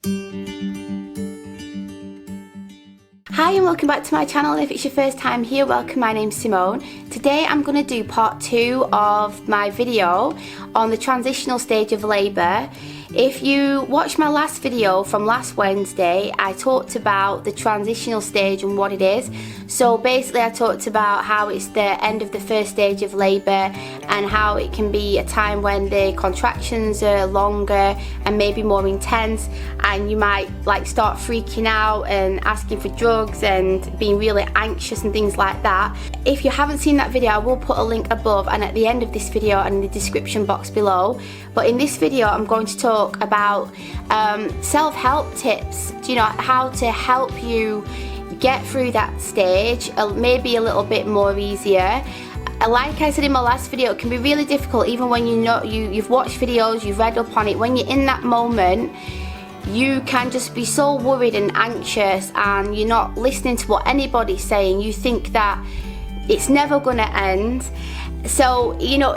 Hi and welcome back to my channel. If it's your first time here, welcome. My name's Simone. Today I'm going to do part 2 of my video on the transitional stage of labour. If you watched my last video from last Wednesday, I talked about the transitional stage and what it is. So basically I talked about how it's the end of the first stage of labour and how it can be a time when the contractions are longer and maybe more intense, and you might like start freaking out and asking for drugs and being really anxious and things like that. If you haven't seen that video, I will put a link above and at the end of this video and in the description box below. But in this video I'm going to talk about self-help tips, you know, how to help you get through that stage maybe a little bit more easier. Like I said in my last video, it can be really difficult even when you've watched videos, you've read up on it. When you're in that moment, you can just be so worried and anxious and you're not listening to what anybody's saying. You think that it's never going to end. So, you know,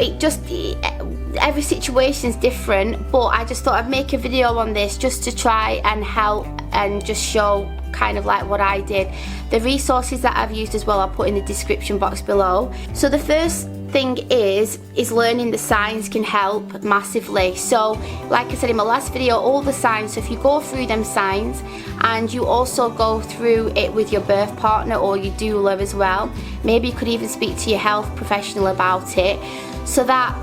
every situation is different, but I just thought I'd make a video on this just to try and help and just show kind of like what I did. The resources that I've used as well I'll put in the description box below. So the first thing is learning the signs can help massively. So like I said in my last video, all the signs, so if you go through them signs and you also go through it with your birth partner or your doula as well, maybe you could even speak to your health professional about it so that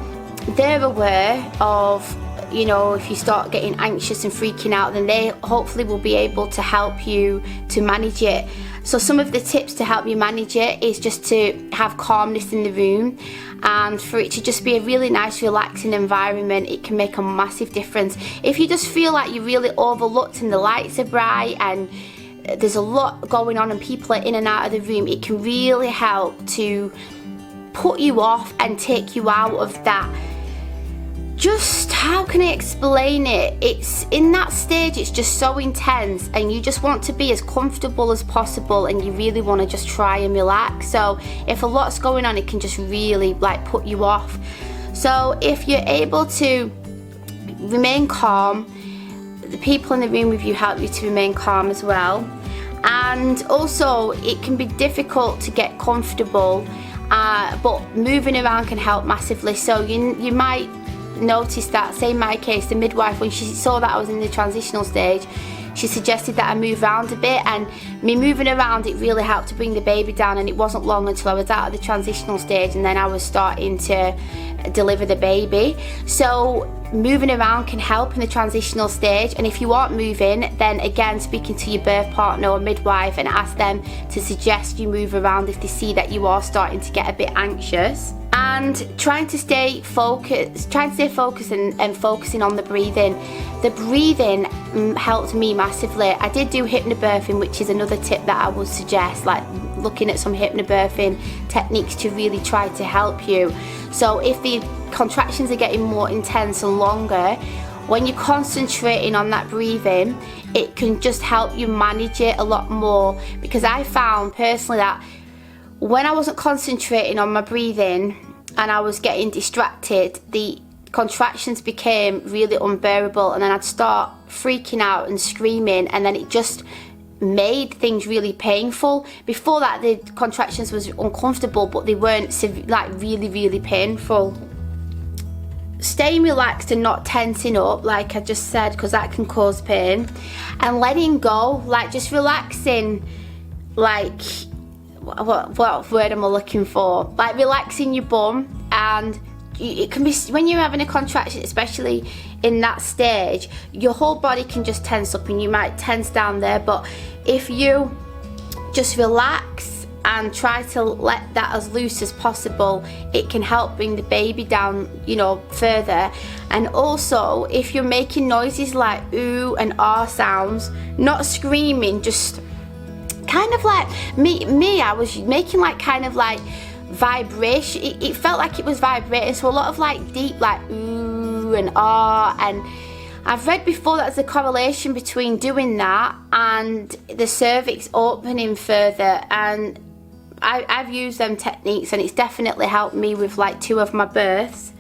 they're aware of, you know, if you start getting anxious and freaking out, then they hopefully will be able to help you to manage it. So some of the tips to help you manage it is just to have calmness in the room and for it to just be a really nice relaxing environment. It can make a massive difference. If you just feel like you're really overlooked and the lights are bright and there's a lot going on and people are in and out of the room, it can really help to put you off and take you out of that. Just, how can I explain it? It's in that stage, it's just so intense and you just want to be as comfortable as possible and you really want to just try and relax. So if a lot's going on, it can just really like put you off. So if you're able to remain calm, the people in the room with you help you to remain calm as well. And also it can be difficult to get comfortable, but moving around can help massively. So you might notice that, say in my case, the midwife, when she saw that I was in the transitional stage, she suggested that I move around a bit, and me moving around, it really helped to bring the baby down. And it wasn't long until I was out of the transitional stage and then I was starting to deliver the baby. So moving around can help in the transitional stage, and if you aren't moving, then again speaking to your birth partner or midwife and ask them to suggest you move around if they see that you are starting to get a bit anxious. And trying to stay focused and focusing on the breathing. The breathing helped me massively. I did do hypnobirthing, which is another tip that I would suggest, like looking at some hypnobirthing techniques to really try to help you. So if the contractions are getting more intense and longer, when you're concentrating on that breathing, it can just help you manage it a lot more. Because I found personally that when I wasn't concentrating on my breathing and I was getting distracted, the contractions became really unbearable and then I'd start freaking out and screaming, and then it just made things really painful. Before that, the contractions was uncomfortable, but they weren't like really painful. Staying relaxed and not tensing up, like I just said, because that can cause pain. And letting go, like just relaxing, like what word am I looking for? Like relaxing your bum. And it can be, when you're having a contraction, especially in that stage, your whole body can just tense up and you might tense down there. But if you just relax and try to let that as loose as possible, it can help bring the baby down, you know, further. And also if you're making noises like ooh and ah sounds, not screaming, just kind of like me I was making like kind of like vibration. It felt like it was vibrating, so a lot of like deep like ooh and ah. And I've read before that there's a correlation between doing that and the cervix opening further, and I've used them techniques and it's definitely helped me with like 2 of my births.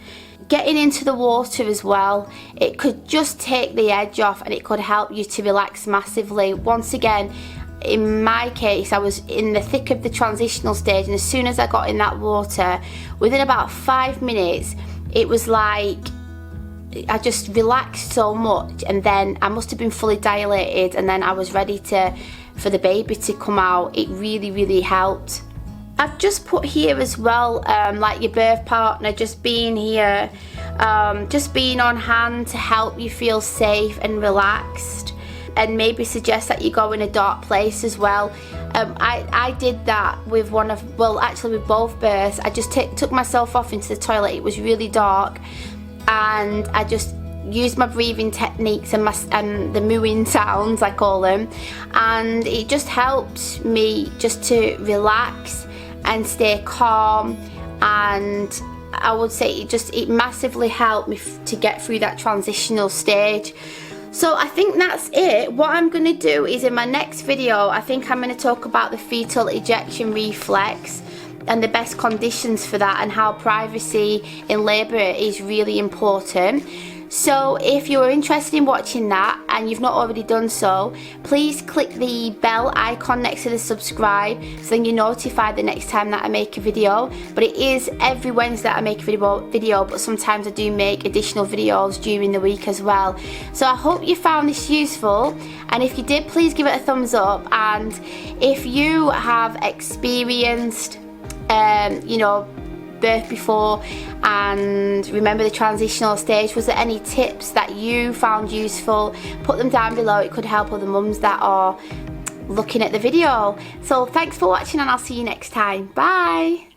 getting into the water as well, it could just take the edge off and it could help you to relax massively. Once again, in my case, I was in the thick of the transitional stage, and as soon as I got in that water, within about 5 minutes, it was like I just relaxed so much, and then I must have been fully dilated, and then I was ready for the baby to come out. It really, really helped. I've just put here as well, like your birth partner just being here, just being on hand to help you feel safe and relaxed, and maybe suggest that you go in a dark place as well. I did that with with both births. I just took myself off into the toilet. It was really dark, and I just used my breathing techniques and the mooing sounds, I call them, and it just helped me just to relax and stay calm. And I would say it massively helped me to get through that transitional stage. So I think that's it. What I'm going to do is, in my next video, I think I'm going to talk about the fetal ejection reflex and the best conditions for that, and how privacy in labour is really important. So if you're interested in watching that and you've not already done so, please click the bell icon next to the subscribe, so then you're notified the next time that I make a video. But it is every Wednesday that I make a video, but sometimes I do make additional videos during the week as well. So I hope you found this useful, and if you did, please give it a thumbs up. And if you have experienced birth before and remember the transitional stage, was there any tips that you found useful? Put them down below. It could help other mums that are looking at the video. So thanks for watching, and I'll see you next time. Bye.